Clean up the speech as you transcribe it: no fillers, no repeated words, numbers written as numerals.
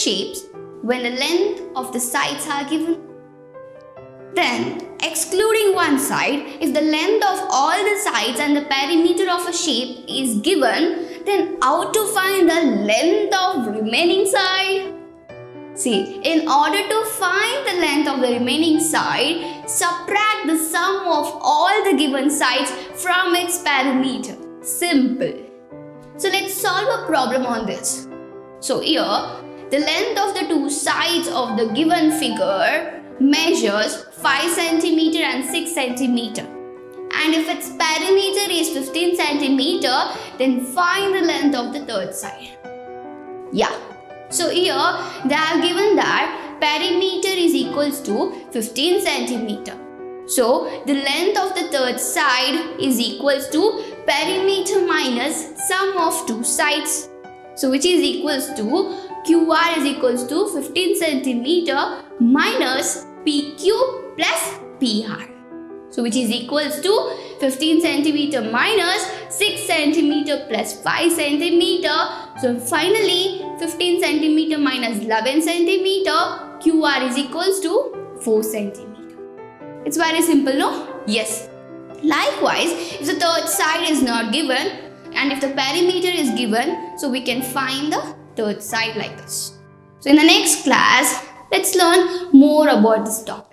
shapes when the length of the sides are given. Then, excluding one side, if the length of all the sides and the perimeter of a shape is given, then how to find the length of remaining side? See, in order to find the length of the remaining side, subtract the sum of all the given sides from its perimeter. Simple. So let's solve a problem on this. So here, the length of the two sides of the given figure measures 5 cm and 6 cm. And if its perimeter is 15 cm, then find the length of the third side. Yeah. So here they have given that perimeter is equals to 15 cm. So the length of the third side is equals to perimeter minus sum of two sides. So which is equals to QR is equals to 15 cm minus PQ plus PR. So which is equals to 15 cm minus 6 cm plus 5 cm. So finally 15 cm minus 11 cm, QR is equals to 4 cm. It's very simple, no? Yes. Likewise, if the third side is not given and if the perimeter is given, so we can find the third side like this. So in the next class, let's learn more about this topic.